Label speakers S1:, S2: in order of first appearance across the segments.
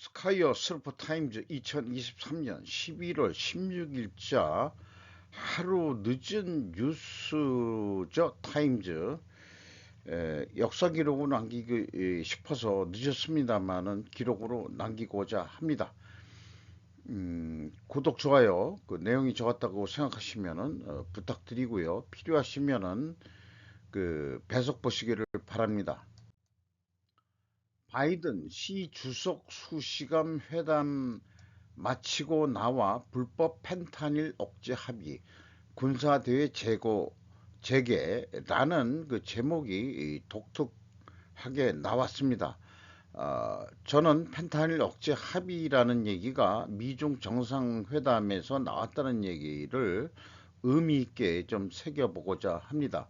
S1: 스카이어 서프타임즈 2023년 11월 16일자 하루 늦은 뉴스저 타임즈. 역사 기록을 남기고 싶어서 늦었습니다만은 기록으로 남기고자 합니다. 구독, 좋아요, 그 내용이 좋았다고 생각하시면은 부탁드리고요. 필요하시면은 그 배속 보시기를 바랍니다. 바이든 시 주석 수시간 회담 마치고 나와 불법 펜타닐 억제 합의, 군사대회 재개라는 그 제목이 독특하게 나왔습니다. 저는 펜타닐 억제 합의라는 얘기가 미중 정상회담에서 나왔다는 얘기를 의미 있게 좀 새겨보고자 합니다.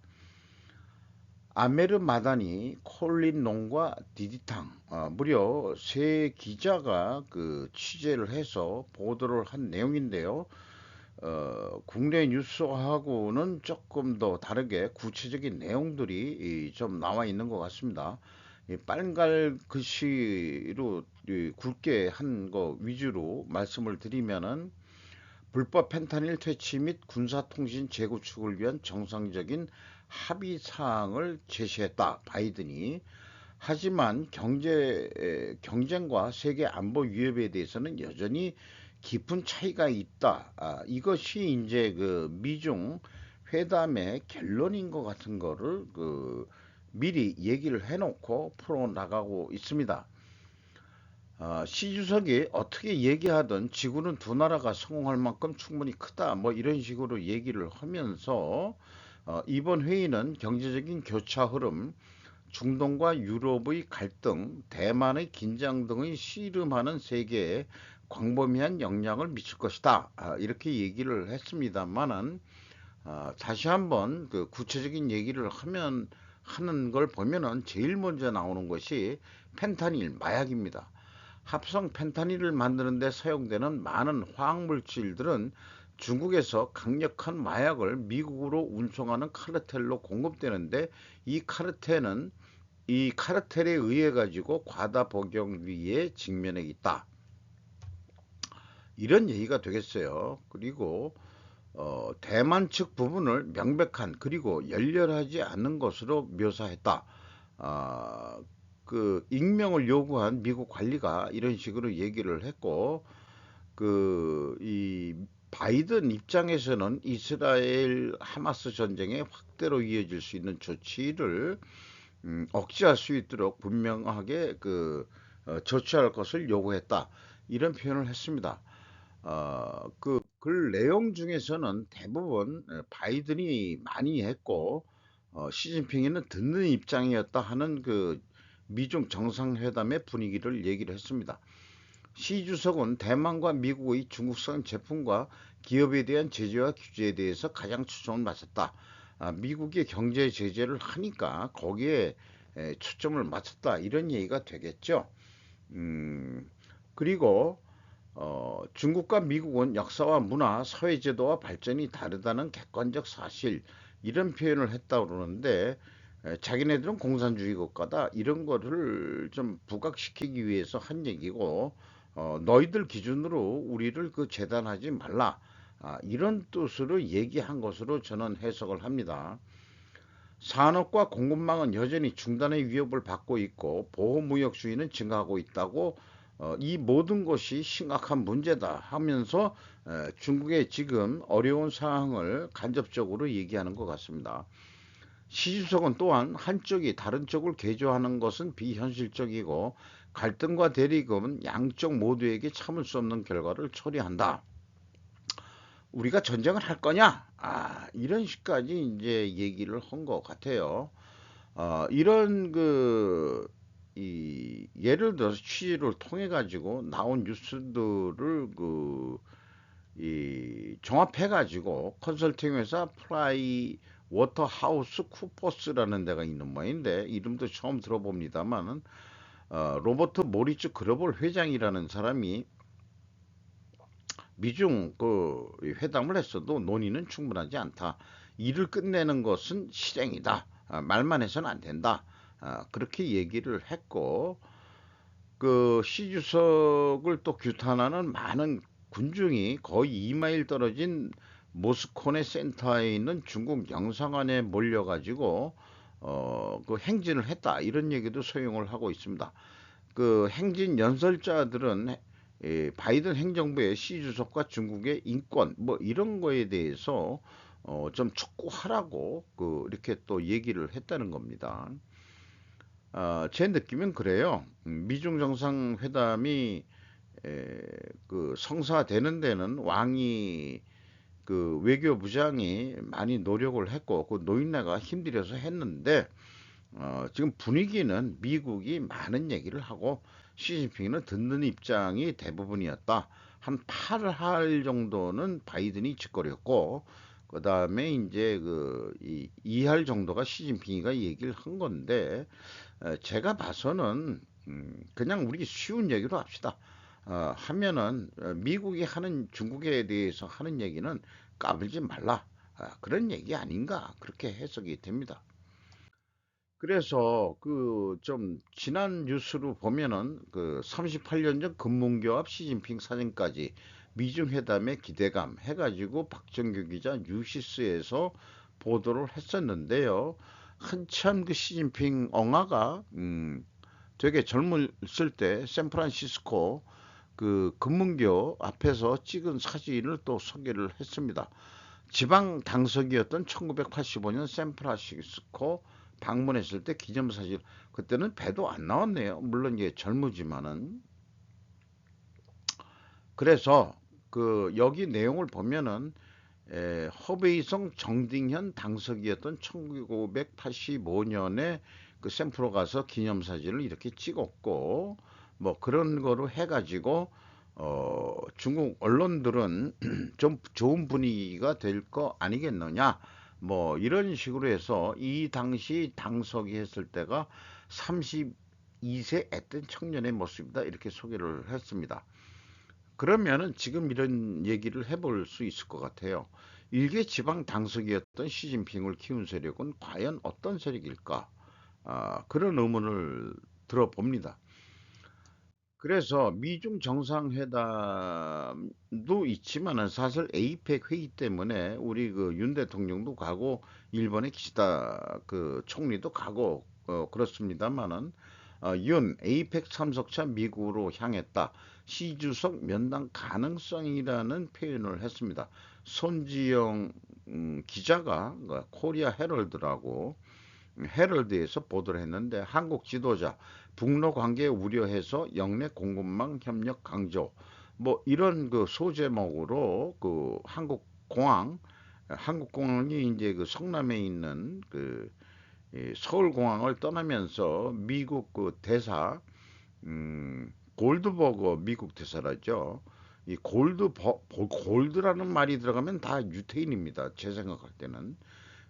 S1: 아메르 마다니, 콜린 농과 디디탕, 무려 세 기자가 그 취재를 해서 보도를 한 내용인데요. 국내 뉴스하고는 조금 더 다르게 구체적인 내용들이 좀 나와 있는 것 같습니다. 빨갈 글씨로 굵게 한 거 위주로 말씀을 드리면은 불법 펜타닐 퇴치 및 군사통신 재구축을 위한 정상적인 합의 사항을 제시했다. 바이든이. 하지만 경쟁과 세계 안보 위협에 대해서는 여전히 깊은 차이가 있다. 이것이 이제 그 미중 회담의 결론인 것 같은 거를 그 미리 얘기를 해놓고 풀어 나가고 있습니다. 시 주석이 어떻게 얘기하든 지구는 두 나라가 성공할 만큼 충분히 크다. 뭐 이런 식으로 얘기를 하면서 이번 회의는 경제적인 교차 흐름, 중동과 유럽의 갈등, 대만의 긴장 등의 씨름하는 세계에 광범위한 영향을 미칠 것이다. 이렇게 얘기를 했습니다만은 다시 한번 그 구체적인 얘기를 하는 걸 보면은 제일 먼저 나오는 것이 펜타닐 마약입니다. 합성 펜타닐을 만드는 데 사용되는 많은 화학물질들은 중국에서 강력한 마약을 미국으로 운송하는 카르텔로 공급되는데 이 카르텔은 이 카르텔에 의해 가지고 과다 복용위에 직면해 있다. 이런 얘기가 되겠어요. 그리고 대만 측 부분을 명백한 그리고 열렬하지 않은 것으로 묘사했다. 아, 그 익명을 요구한 미국 관리가 이런 식으로 얘기를 했고, 그 이 바이든 입장에서는 이스라엘 하마스 전쟁의 확대로 이어질 수 있는 조치를 억제할 수 있도록 분명하게 조치할 것을 요구했다. 이런 표현을 했습니다. 글 내용 중에서는 대부분 바이든이 많이 했고, 시진핑이는 듣는 입장이었다 하는 그 미중 정상회담의 분위기를 얘기를 했습니다. 시 주석은 대만과 미국의 중국산 제품과 기업에 대한 제재와 규제에 대해서 가장 초점을 맞췄다. 미국이 경제 제재를 하니까 거기에 초점을 맞췄다. 이런 얘기가 되겠죠. 음, 그리고 중국과 미국은 역사와 문화, 사회제도와 발전이 다르다는 객관적 사실, 이런 표현을 했다고 그러는데 자기네들은 공산주의 국가다 이런 거를 좀 부각시키기 위해서 한 얘기고, 너희들 기준으로 우리를 그 재단하지 말라, 이런 뜻으로 얘기한 것으로 저는 해석을 합니다. 산업과 공급망은 여전히 중단의 위협을 받고 있고 보호무역주의는 증가하고 있다고, 이 모든 것이 심각한 문제다 하면서 중국의 지금 어려운 상황을 간접적으로 얘기하는 것 같습니다. 시 주석은 또한 한쪽이 다른 쪽을 개조하는 것은 비현실적이고 갈등과 대립은 양쪽 모두에게 참을 수 없는 결과를 초래한다. 우리가 전쟁을 할 거냐? 이런 식까지 이제 얘기를 한 것 같아요. 이런 예를 들어서 취재를 통해 가지고 나온 뉴스들을 종합해 가지고 컨설팅 회사 플라이 워터하우스 쿠퍼스라는 데가 있는 모양인데 이름도 처음 들어봅니다만은, 로버트 모리츠 글로벌 회장이라는 사람이 미중 회담을 했어도 논의는 충분하지 않다. 일을 끝내는 것은 실행이다. 말만 해서는 안 된다. 그렇게 얘기를 했고, 그 시 주석을 또 규탄하는 많은 군중이 거의 2마일 떨어진 모스콘의 센터에 있는 중국 영사관에 몰려가지고 그 행진을 했다 이런 얘기도 소용을 하고 있습니다. 그 행진 연설자들은 바이든 행정부의 시 주석과 중국의 인권 뭐 이런 거에 대해서 좀 촉구하라고 그 이렇게 또 얘기를 했다는 겁니다. 제 느낌은 그래요. 미중 정상회담이 에, 그 성사되는 데는 왕이 그 외교부장이 많이 노력을 했고 그 노인네가 힘들여서 했는데 지금 분위기는 미국이 많은 얘기를 하고 시진핑은 듣는 입장이 대부분이었다. 한 8할 정도는 바이든이 짓거렸고 그다음에 이제 그 2할 정도가 시진핑이가 얘기를 한 건데 제가 봐서는 그냥 우리 쉬운 얘기로 합시다. 하면은 미국이 하는 중국에 대해서 하는 얘기는 까불지 말라. 그런 얘기 아닌가 그렇게 해석이 됩니다. 그래서 그 좀 지난 뉴스로 보면은 그 38년 전 금문교합 시진핑 사진까지 미중 회담의 기대감 해가지고 박정규 기자 뉴시스에서 보도를 했었는데요. 한참 그 시진핑 엉아가 되게 젊었을 때 샌프란시스코 그 금문교 앞에서 찍은 사진을 또 소개를 했습니다. 지방 당석이었던 1985년 샌프란시스코 방문했을 때 기념사진 그때는 배도 안 나왔네요. 물론 이게 젊으지만은 그래서 그 여기 내용을 보면은 허베이성 정딩현 당석이었던 1985년에 그 샌프로 가서 기념사진을 이렇게 찍었고 뭐 그런 거로 해가지고 중국 언론들은 좀 좋은 분위기가 될 거 아니겠느냐 뭐 이런 식으로 해서 이 당시 당석이 했을 때가 32세 앳된 청년의 모습이다 이렇게 소개를 했습니다. 그러면은 지금 이런 얘기를 해볼 수 있을 것 같아요. 일개 지방 당석이었던 시진핑을 키운 세력은 과연 어떤 세력일까? 그런 의문을 들어봅니다. 그래서 미중 정상회담도 있지만은 사실 에이펙 회의 때문에 우리 그 윤 대통령도 가고 일본의 기시다 그 총리도 가고 그렇습니다만은 윤 에이펙 참석차 미국으로 향했다. 시 주석 면담 가능성이라는 표현을 했습니다. 손지영 기자가 그 코리아 헤럴드라고 헤럴드에서 보도를 했는데 한국 지도자 북러 관계 우려해서 영내 공급망 협력 강조 뭐 이런 그 소제목으로 그 한국공항이 이제 그 성남에 있는 그 서울공항을 떠나면서 미국 그 대사 골드버거 미국 대사라죠. 이 골드라는 말이 들어가면 다 유태인입니다. 제 생각할 때는.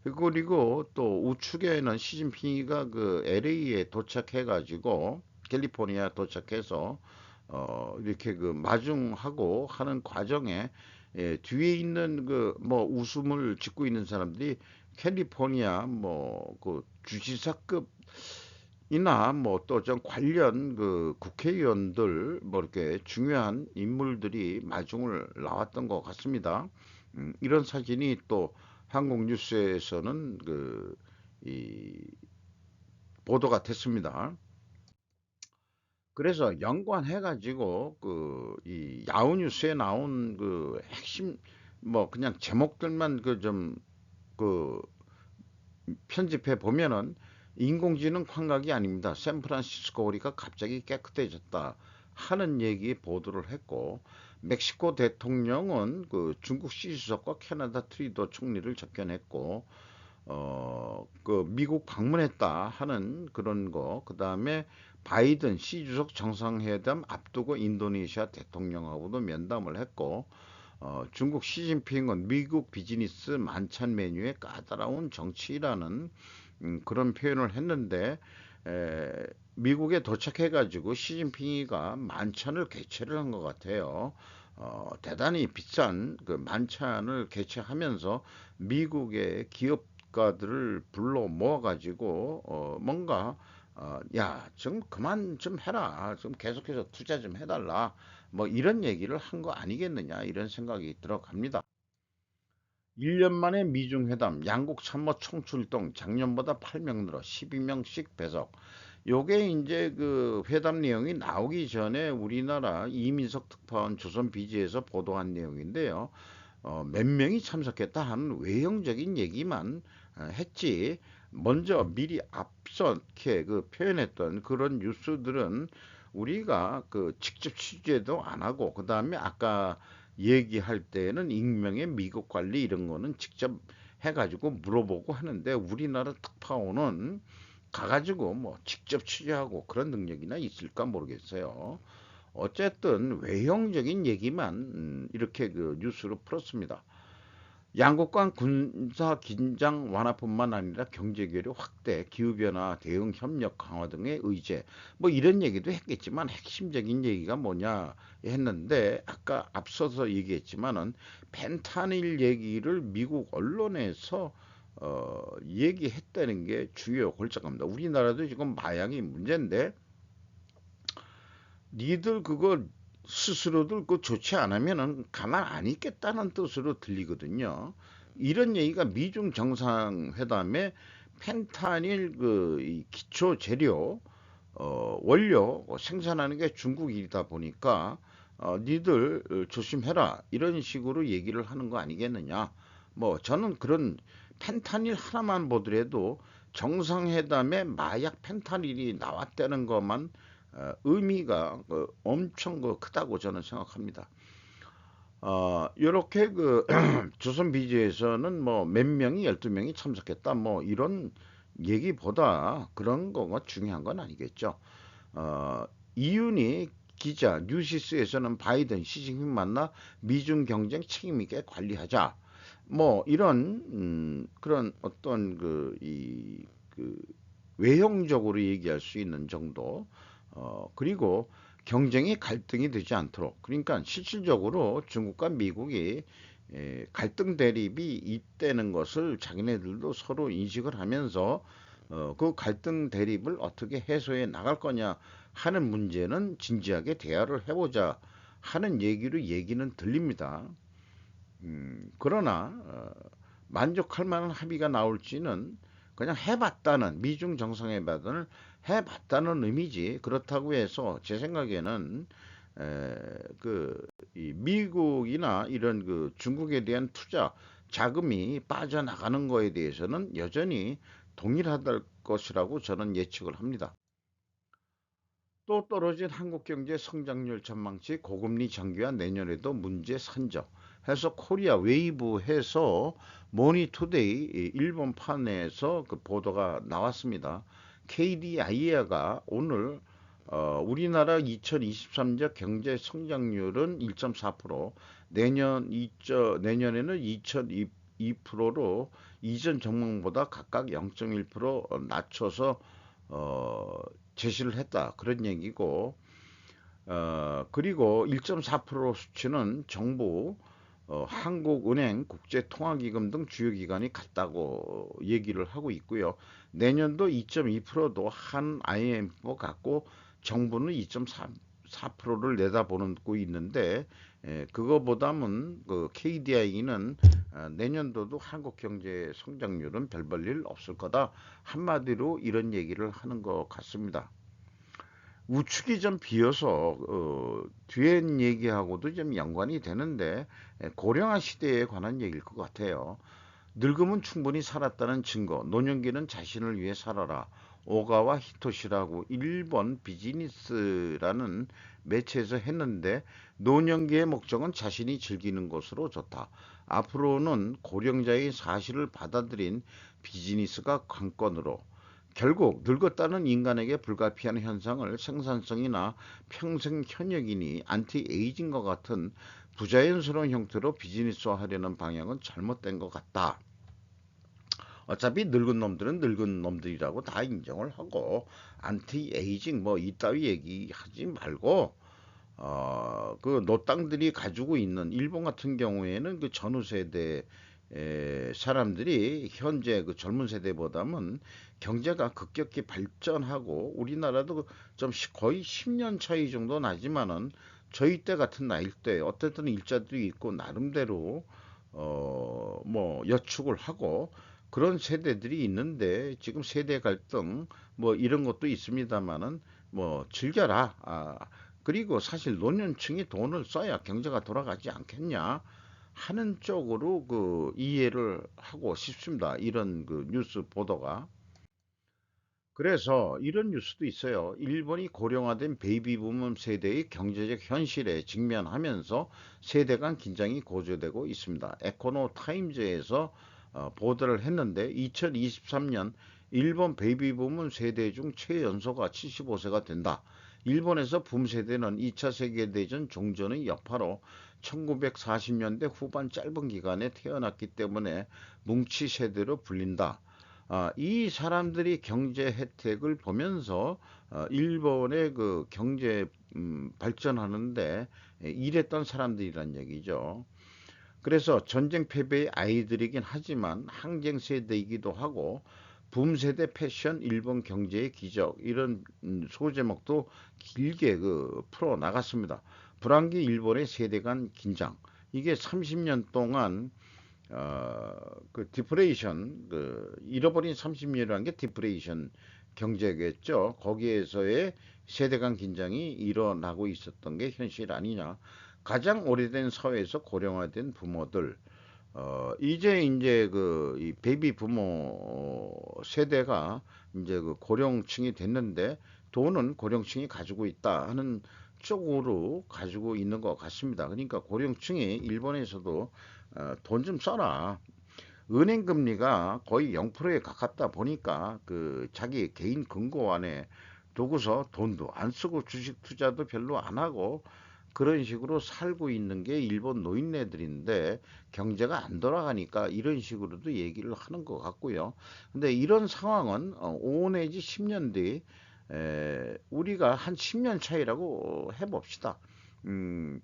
S1: 그리고 또 우측에는 시진핑이가 그 LA에 도착해가지고 캘리포니아 도착해서 이렇게 그 마중하고 하는 과정에 뒤에 있는 그 뭐 웃음을 짓고 있는 사람들이 캘리포니아 뭐 그 주지사급 이나 뭐 또 좀 관련 그 국회의원들 뭐 이렇게 중요한 인물들이 마중을 나왔던 것 같습니다. 이런 사진이 또 한국 뉴스에서는 이 보도가 됐습니다. 그래서 연관해가지고 그 이 야후 뉴스에 나온 그 핵심 뭐 그냥 제목들만 그 좀 그 편집해 보면은 인공지능 환각이 아닙니다. 샌프란시스코 거리가 갑자기 깨끗해졌다 하는 얘기 보도를 했고 멕시코 대통령은 그 중국 시주석과 캐나다 트리도 총리를 접견했고 그 미국 방문했다 하는 그런 거, 그 다음에 바이든 시 주석 정상회담 앞두고 인도네시아 대통령하고도 면담을 했고, 중국 시진핑은 미국 비즈니스 만찬 메뉴의 까다로운 정치라는 그런 표현을 했는데, 미국에 도착해가지고 시진핑이가 만찬을 개최를 한 것 같아요. 대단히 비싼 그 만찬을 개최하면서 미국의 기업가들을 불러 모아가지고 뭔가 야, 좀 그만 좀 해라. 좀 계속해서 투자 좀 해달라. 뭐 이런 얘기를 한 거 아니겠느냐 이런 생각이 들어갑니다. 1년 만에 미중 회담, 양국 참모 총출동, 작년보다 8명 늘어 12명씩 배석. 요게 이제 그 회담 내용이 나오기 전에 우리나라 이민석 특파원 조선 비지에서 보도한 내용인데요. 몇 명이 참석했다 하는 외형적인 얘기만 했지. 먼저 미리 앞서게 그 표현했던 그런 뉴스들은 우리가 그 직접 취재도 안 하고, 그 다음에 아까 얘기할 때는 익명의 미국 관리 이런 거는 직접 해가지고 물어보고 하는데, 우리나라 특파원은 가가지고 뭐 직접 취재하고 그런 능력이나 있을까 모르겠어요. 어쨌든 외형적인 얘기만 이렇게 그 뉴스로 풀었습니다. 양국 간 군사 긴장 완화뿐만 아니라 경제 교류 확대, 기후변화 대응 협력 강화 등의 의제, 뭐 이런 얘기도 했겠지만 핵심적인 얘기가 뭐냐 했는데, 아까 앞서서 얘기했지만은 펜타닐 얘기를 미국 언론에서 얘기했다는 게 주요 골자입니다. 우리나라도 지금 마약이 문제인데 니들 그거 스스로들 그 좋지 않으면은 가만 안 있겠다는 뜻으로 들리거든요. 이런 얘기가 미중 정상회담에 펜타닐 그이 기초 재료 원료 생산하는 게 중국이다 보니까 니들 조심해라 이런 식으로 얘기를 하는 거 아니겠느냐. 뭐 저는 그런 펜타닐 하나만 보더라도 정상회담에 마약 펜타닐이 나왔다는 것만 의미가 엄청 크다고 저는 생각합니다. 이렇게 그 조선 비즈에서는 뭐 몇 명이 12명이 참석했다 뭐 이런 얘기보다 그런 거가 중요한 건 아니겠죠. 어, 이윤희 기자 뉴시스에서는 바이든 시진핑 만나 미중 경쟁 책임 있게 관리하자. 뭐 이런 그런 어떤 그 외형적으로 얘기할 수 있는 정도. 그리고 경쟁이 갈등이 되지 않도록, 그러니까 실질적으로 중국과 미국이 갈등 대립이 있다는 것을 자기네들도 서로 인식을 하면서 그 갈등 대립을 어떻게 해소해 나갈 거냐 하는 문제는 진지하게 대화를 해보자 하는 얘기는 들립니다. 그러나 만족할 만한 합의가 나올지는 그냥 해봤다는, 미중 정상회담을 해봤다는 의미지. 그렇다고 해서 제 생각에는 이 미국이나 이런 그 중국에 대한 투자 자금이 빠져나가는 거에 대해서는 여전히 동일하다 것이라고 저는 예측을 합니다. 또 떨어진 한국 경제 성장률 전망치, 고금리 장기화 내년에도 문제 산적 해서 코리아 웨이브 해서 머니투데이 일본판에서 그 보도가 나왔습니다. KDI가 오늘 우리나라 2023년 경제 성장률은 1.4%, 내년에는 2.2%로 이전 전망보다 각각 0.1% 낮춰서 어, 제시를 했다. 그런 얘기고, 그리고 1.4% 수치는 정부, 한국은행, 국제통화기금 등 주요 기관이 같다고 얘기를 하고 있고요. 내년도 2.2%도 한 IMF 같고 정부는 2.4%를 내다보고 있는데, 그거보다는 그 KDI는 내년도도 한국 경제 성장률은 별 볼 일 없을 거다. 한마디로 이런 얘기를 하는 것 같습니다. 우측이 좀 비어서 뒤에 얘기하고도 좀 연관이 되는데 고령화 시대에 관한 얘기일 것 같아요. 늙음은 충분히 살았다는 증거, 노년기는 자신을 위해 살아라. 오가와 히토시라고 일본 비즈니스라는 매체에서 했는데, 노년기의 목적은 자신이 즐기는 것으로 좋다. 앞으로는 고령자의 사실을 받아들인 비즈니스가 관건으로, 결국 늙었다는 인간에게 불가피한 현상을 생산성이나 평생 현역이니 안티에이징과 같은 부자연스러운 형태로 비즈니스화하려는 방향은 잘못된 것 같다. 어차피 늙은 놈들은 늙은 놈들이라고 다 인정을 하고, 안티에이징 뭐 이따위 얘기하지 말고 그 노땅들이 가지고 있는, 일본 같은 경우에는 그 전후 세대 사람들이 현재 그 젊은 세대보다는 경제가 급격히 발전하고 우리나라도 좀 거의 10년 차이 정도 나지만은 저희 때 같은 나이일 때 어쨌든 일자리도 있고 나름대로 뭐 여축을 하고 그런 세대들이 있는데 지금 세대 갈등 뭐 이런 것도 있습니다만은 뭐 즐겨라. 그리고 사실 노년층이 돈을 써야 경제가 돌아가지 않겠냐 하는 쪽으로 그 이해를 하고 싶습니다. 이런 그 뉴스 보도가. 그래서 이런 뉴스도 있어요. 일본이 고령화된 베이비부문 세대의 경제적 현실에 직면하면서 세대 간 긴장이 고조되고 있습니다. 에코노 타임즈에서 보도를 했는데 2023년 일본 베이비부문 세대 중 최연소가 75세가 된다. 일본에서 붐세대는 2차 세계대전 종전의 여파로 1940년대 후반 짧은 기간에 태어났기 때문에 뭉치 세대로 불린다. 이 사람들이 경제 혜택을 보면서 일본의 그 경제 발전하는데 일했던 사람들이란 얘기죠. 그래서 전쟁 패배의 아이들이긴 하지만 항쟁 세대이기도 하고 붐세대 패션 일본 경제의 기적 이런 소제목도 길게 그 풀어 나갔습니다. 불황기 일본의 세대 간 긴장 이게 30년 동안 그 디프레이션, 그 잃어버린 30년이라는 게 디프레이션 경제겠죠. 거기에서의 세대 간 긴장이 일어나고 있었던 게 현실 아니냐. 가장 오래된 사회에서 고령화된 부모들, 이제 그 이 베이비 부모 세대가 이제 그 고령층이 됐는데 돈은 고령층이 가지고 있다 하는 쪽으로 가지고 있는 것 같습니다. 그러니까 고령층이 일본에서도 돈 좀 써라. 은행 금리가 거의 0%에 가깝다 보니까 그 자기 개인 금고 안에 두고서 돈도 안 쓰고 주식 투자도 별로 안 하고 그런 식으로 살고 있는 게 일본 노인네들인데 경제가 안 돌아가니까 이런 식으로도 얘기를 하는 것 같고요. 근데 이런 상황은 5 내지 10년 뒤 우리가 한 10년 차이라고 해봅시다. 음,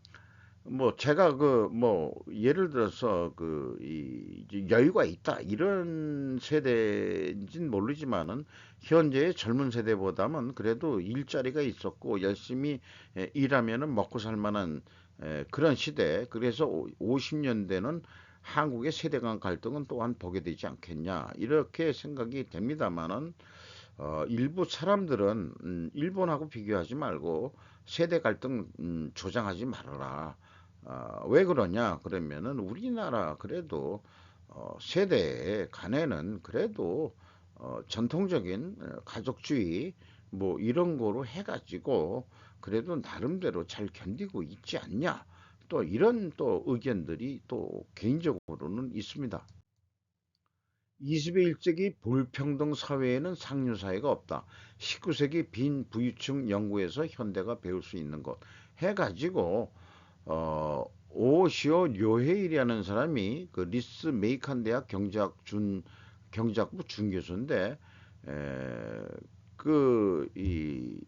S1: 뭐 제가 그 뭐 예를 들어서 그 이제 여유가 있다 이런 세대인지는 모르지만은 현재의 젊은 세대보다는 그래도 일자리가 있었고 열심히 일하면은 먹고 살 만한 그런 시대. 그래서 50년대는 한국의 세대 간 갈등은 또한 보게 되지 않겠냐 이렇게 생각이 됩니다만은 일부 사람들은 일본하고 비교하지 말고 세대 갈등 조장하지 말아라. 왜 그러냐? 그러면은 우리나라 그래도 세대 간에는 그래도 전통적인 가족주의 뭐 이런 거로 해가지고 그래도 나름대로 잘 견디고 있지 않냐? 또 이런 또 의견들이 또 개인적으로는 있습니다. 21세기 불평등 사회에는 상류 사회가 없다. 19세기 빈 부유층 연구에서 현대가 배울 수 있는 것 해가지고 오시오 료헤이라는 사람이 그 리스 메이칸 대학 경제학부 준교수인데 그이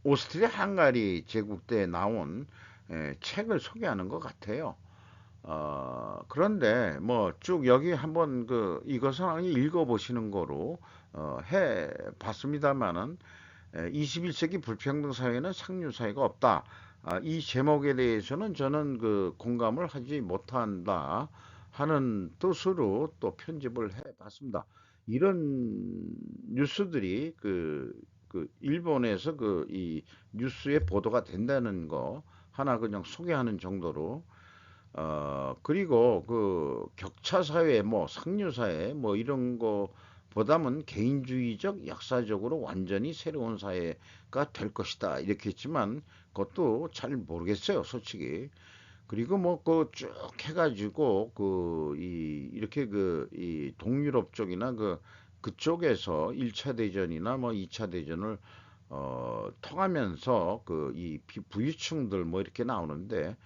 S1: 오스트리아 헝가리 제국 때 나온 책을 소개하는 것 같아요. 그런데 뭐 쭉 여기 한번 그 이것은 읽어보시는 거로 해 봤습니다만은 21세기 불평등 사회는 상류 사회가 없다. 이 제목에 대해서는 저는 그 공감을 하지 못한다 하는 뜻으로 또 편집을 해 봤습니다. 이런 뉴스들이 그 일본에서 그 이 뉴스에 보도가 된다는 거 하나 그냥 소개하는 정도로 그리고 그 격차 사회, 뭐 상류 사회, 뭐 이런 거보다는 개인주의적, 역사적으로 완전히 새로운 사회가 될 것이다. 이렇게 했지만 그것도 잘 모르겠어요, 솔직히. 그리고 뭐 그 쭉 해가지고 이렇게 그 이 동유럽 쪽이나 그쪽에서 1차 대전이나 뭐 2차 대전을 통하면서 그 이 부유층들 뭐 이렇게 나오는데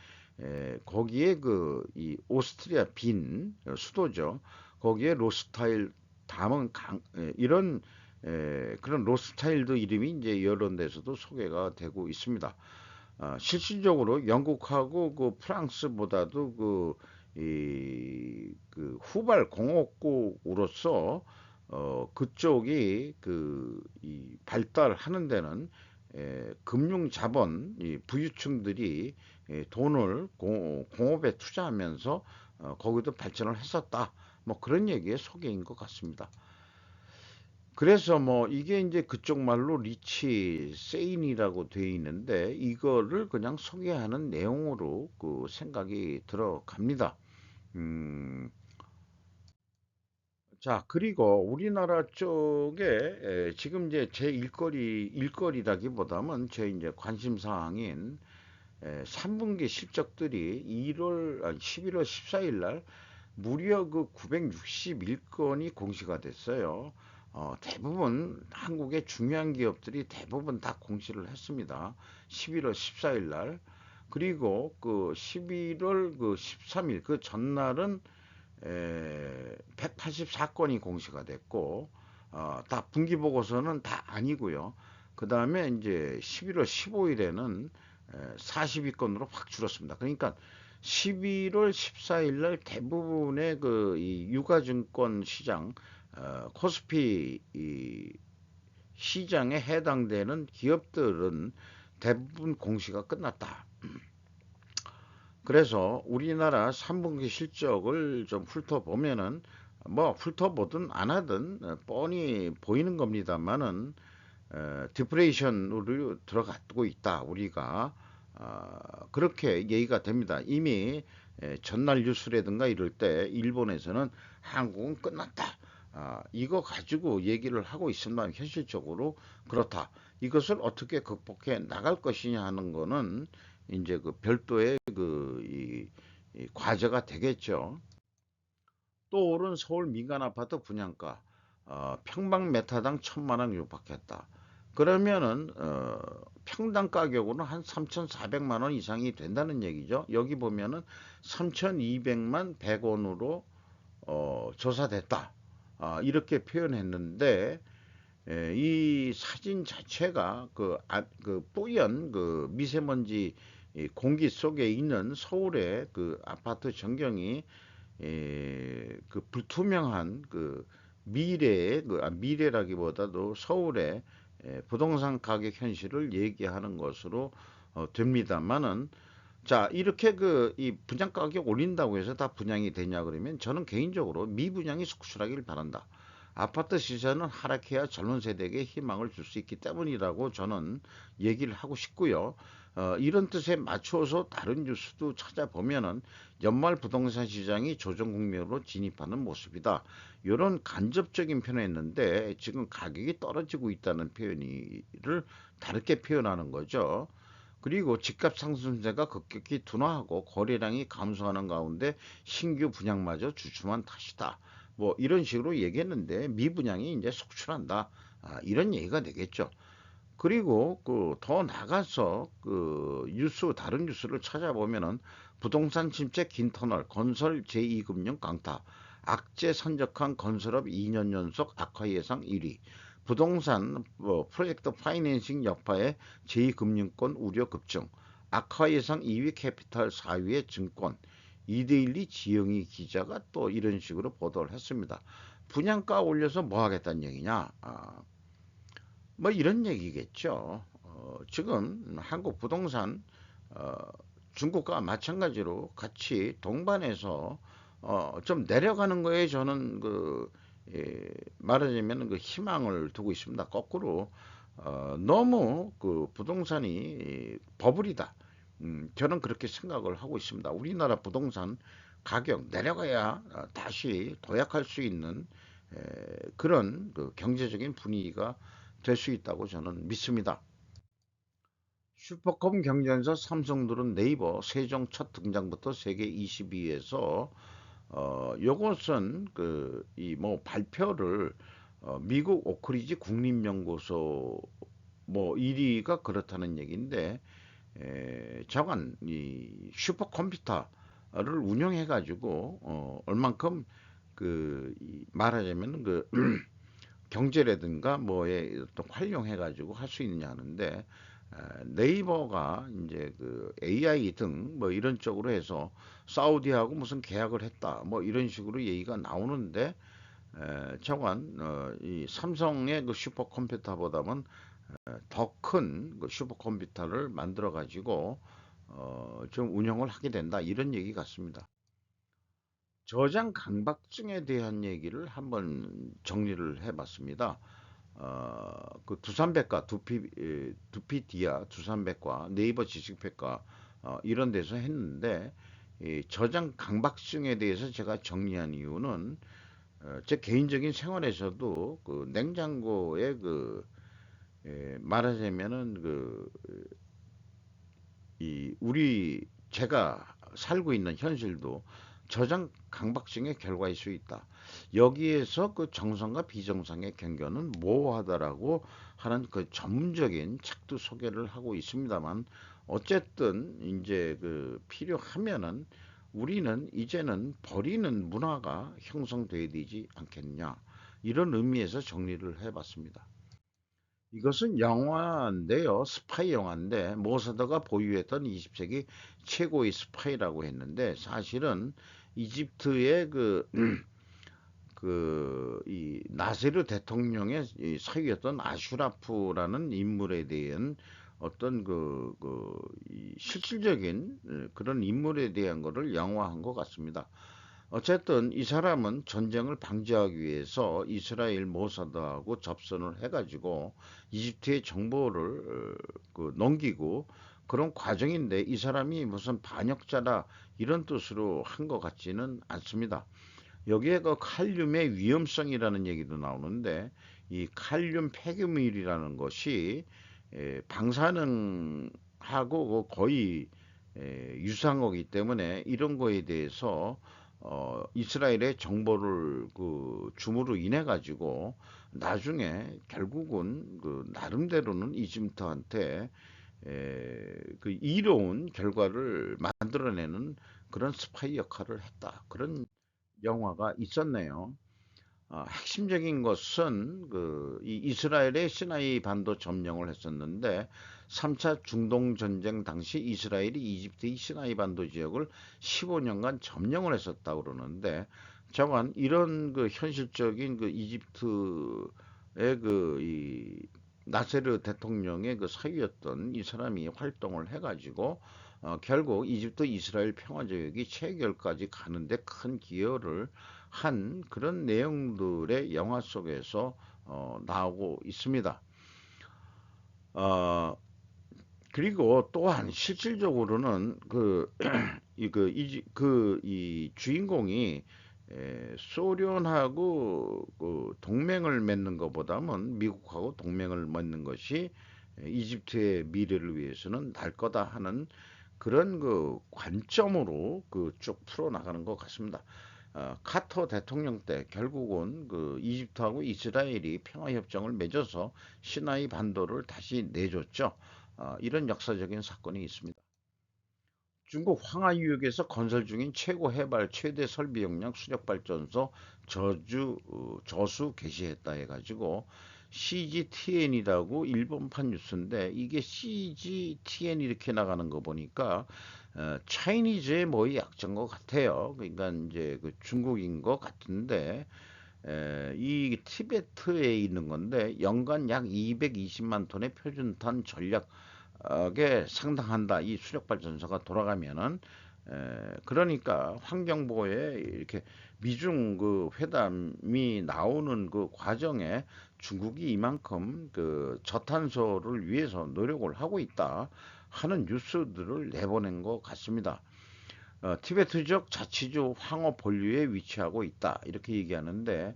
S1: 거기에 그 이 오스트리아 빈 수도죠. 거기에 로스타일 담은 이런 그런 로스타일드 이름이 이제 여러 데서도 소개가 되고 있습니다. 실질적으로 영국하고 그 프랑스보다도 그 그 후발 공업국으로서 그쪽이 이 발달하는 데는 금융 자본 이 부유층들이 돈을 공업에 투자하면서 거기도 발전을 했었다. 뭐 그런 얘기의 소개인 것 같습니다. 그래서 뭐 이게 이제 그쪽 말로 리치 세인이라고 되어 있는데 이거를 그냥 소개하는 내용으로 그 생각이 들어갑니다. 음, 자, 그리고 우리나라 쪽에 지금 이제 제 일거리라기보다는 제 이제 관심 사항인 3분기 실적들이 11월 14일 날 무려 그 961건이 공시가 됐어요. 대부분 한국의 중요한 기업들이 대부분 다 공시를 했습니다. 11월 14일 날. 그리고 그 11월 그 13일 그 전날은 184건이 공시가 됐고, 다 분기 보고서는 다 아니고요. 그 다음에 이제 11월 15일에는 42건으로 확 줄었습니다. 그러니까 11월 14일 날 대부분의 이 유가증권 시장, 코스피 이 시장에 해당되는 기업들은 대부분 공시가 끝났다. 그래서 우리나라 3분기 실적을 좀 훑어보면은 뭐 훑어보든 안 하든 뻔히 보이는 겁니다만은 디프레이션으로 들어가고 있다 우리가 그렇게 얘기가 됩니다. 이미 전날 뉴스라든가 이럴 때 일본에서는 한국은 끝났다. 이거 가지고 얘기를 하고 있으면 현실적으로 그렇다. 이것을 어떻게 극복해 나갈 것이냐 하는 거는 이제 그 별도의 이 과제가 되겠죠. 또 오른 서울 민간 아파트 분양가 평방 메타당 1,000만 원 육박했다. 그러면은 평당 가격으로는 한 3,400만 원 이상이 된다는 얘기죠. 여기 보면은 3,200만 100원으로 조사됐다. 이렇게 표현했는데 이 사진 자체가 그 뿌연 그 미세먼지 공기 속에 있는 서울의 그 아파트 전경이 그 불투명한 그 미래의 미래라기보다도 서울의 부동산 가격 현실을 얘기하는 것으로 됩니다만은 자 이렇게 그 이 분양 가격 올린다고 해서 다 분양이 되냐 그러면 저는 개인적으로 미분양이 속출하길 바란다. 아파트 시세는 하락해야 젊은 세대에게 희망을 줄 수 있기 때문이라고 저는 얘기를 하고 싶고요. 이런 뜻에 맞춰서 다른 뉴스도 찾아보면은 연말 부동산 시장이 조정 국면으로 진입하는 모습이다. 이런 간접적인 표현했는데 지금 가격이 떨어지고 있다는 표현을 다르게 표현하는 거죠. 그리고 집값 상승세가 급격히 둔화하고 거래량이 감소하는 가운데 신규 분양마저 주춤한 탓이다. 뭐 이런 식으로 얘기했는데 미분양이 이제 속출한다. 이런 얘기가 되겠죠. 그리고 그 더 나가서 그 뉴스 다른 뉴스를 찾아보면은 부동산 침체 긴 터널 건설 제2금융 강타 악재 선적한 건설업 2년 연속 악화 예상 1위 부동산 프로젝트 파이낸싱 여파에 제2금융권 우려 급증 악화 예상 2위 캐피탈 4위의 증권 이데일리 지영희 기자가 또 이런 식으로 보도를 했습니다. 분양가 올려서 뭐 하겠다는 얘기냐? 뭐 이런 얘기겠죠. 지금 한국 부동산 어, 중국과 마찬가지로 같이 동반해서 좀 내려가는 거에 저는 말하자면 그 희망을 두고 있습니다. 거꾸로 너무 그 부동산이 버블이다. 저는 그렇게 생각을 하고 있습니다. 우리나라 부동산 가격 내려가야 다시 도약할 수 있는 그런 그 경제적인 분위기가 될 수 있다고 저는 믿습니다. 슈퍼컴 경쟁사 삼성들은 네이버 세종 첫 등장부터 세계 22위에서 요것은 그 이 뭐 발표를 미국 오크리지 국립연구소 뭐 1위가 그렇다는 얘기인데 저건 이 슈퍼컴퓨터를 운영해 가지고 얼만큼 말하자면 경제라든가 뭐에 또 활용해 가지고 할 수 있느냐 하는데 네이버가 이제 그 AI 등 뭐 이런 쪽으로 해서 사우디하고 무슨 계약을 했다 뭐 이런 식으로 얘기가 나오는데 저건 이 삼성의 그 슈퍼컴퓨터보다는 더 큰 그 슈퍼컴퓨터를 만들어 가지고 좀 운영을 하게 된다 이런 얘기 같습니다. 저장 강박증에 대한 얘기를 한번 정리를 해봤습니다. 그 두산백과 두피디아 두산백과 네이버 지식백과 이런 데서 했는데 이 저장 강박증에 대해서 제가 정리한 이유는 제 개인적인 생활에서도 그 냉장고에 그 말하자면은 그 이 우리 제가 살고 있는 현실도 저장 강박증의 결과일 수 있다. 여기에서 그 정상과 비정상의 경계는 모호하다라고 하는 그 전문적인 책도 소개를 하고 있습니다만 어쨌든 이제 그 필요하면은 우리는 이제는 버리는 문화가 형성돼야 되지 않겠냐. 이런 의미에서 정리를 해봤습니다. 이것은 영화인데요. 스파이 영화인데 모사드가 보유했던 20세기 최고의 스파이라고 했는데 사실은 이집트의 이 나세르 대통령의 이 사위였던 아슈라프라는 인물에 대한 어떤 이 실질적인 그런 인물에 대한 것을 양화한 것 같습니다. 어쨌든 이 사람은 전쟁을 방지하기 위해서 이스라엘 모사드하고 접선을 해가지고 이집트의 정보를 넘기고 그런 과정인데 이 사람이 무슨 반역자다 이런 뜻으로 한 것 같지는 않습니다. 여기에 그 칼륨의 위험성이라는 얘기도 나오는데 이 칼륨 폐기물이라는 것이 방사능하고 거의 유사한 거기 때문에 이런 거에 대해서 이스라엘의 정보를 그 줌으로 인해 가지고 나중에 결국은 그 나름대로는 이집트한테 그 이로운 결과를 만들어내는 그런 스파이 역할을 했다. 그런 영화가 있었네요. 핵심적인 것은 이 이스라엘의 시나이 반도 점령을 했었는데 3차 중동 전쟁 당시 이스라엘이 이집트의 시나이 반도 지역을 15년간 점령을 했었다고 그러는데 저건 이런 그 현실적인 그 이집트의 이 나세르 대통령의 그 사위였던 이 사람이 활동을 해가지고 결국 이집트 이스라엘 평화조약이 체결까지 가는데 큰 기여를 한 그런 내용들의 영화 속에서 나오고 있습니다. 어, 그리고 또한 실질적으로는 이 주인공이 소련하고 그 동맹을 맺는 것보다는 미국하고 동맹을 맺는 것이 이집트의 미래를 위해서는 날 거다 하는 그런 그 관점으로 그 쭉 풀어나가는 것 같습니다. 카터 대통령 때 결국은 그 이집트하고 이스라엘이 평화협정을 맺어서 시나이 반도를 다시 내줬죠. 이런 역사적인 사건이 있습니다. 중국 황하유역에서 건설 중인 최고 해발 최대 설비 용량 수력 발전소 저수 개시했다 해가지고 CGTN이라고 일본판 뉴스인데 이게 CGTN 이렇게 나가는 거 보니까 차이니즈의 뭐의 약자인 것 같아요. 그러니까 이제 그 중국인 것 같은데 이 티베트에 있는 건데 연간 약 220만 톤의 표준탄 전략에 상당한다. 이 수력 발전소가 돌아가면은 그러니까 환경 보호에 이렇게 미중 그 회담이 나오는 그 과정에 중국이 이만큼 그 저탄소를 위해서 노력을 하고 있다 하는 뉴스들을 내보낸 것 같습니다. 티베트족 자치주 황호 본류에 위치하고 있다 이렇게 얘기하는데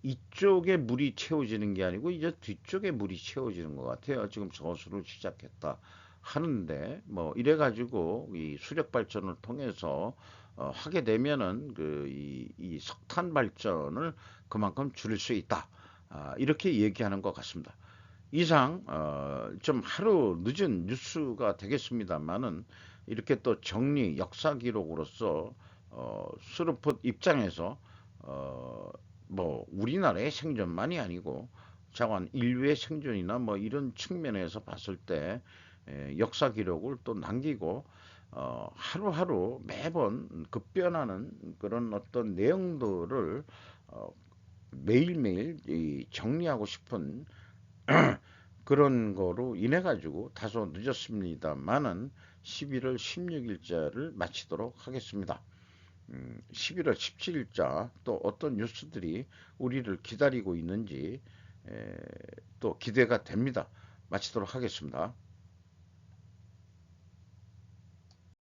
S1: 이쪽에 물이 채워지는 게 아니고 이제 뒤쪽에 물이 채워지는 것 같아요. 지금 저수를 시작했다 하는데 뭐 이래가지고 이 수력 발전을 통해서 하게 되면은 이 석탄 발전을 그만큼 줄일 수 있다. 이렇게 얘기하는 것 같습니다. 이상 좀 하루 늦은 뉴스가 되겠습니다만은 이렇게 또 정리 역사 기록으로서 수르폿 입장에서 어, 뭐 우리나라의 생존만이 아니고 장관 인류의 생존이나 뭐 이런 측면에서 봤을 때 역사 기록을 또 남기고 하루하루 매번 급변하는 그런 어떤 내용들을 어, 매일매일 정리하고 싶은 그런 거로 인해 가지고 다소 늦었습니다만은 11월 16일자를 마치도록 하겠습니다. 11월 17일자 또 어떤 뉴스들이 우리를 기다리고 있는지 또 기대가 됩니다. 마치도록 하겠습니다.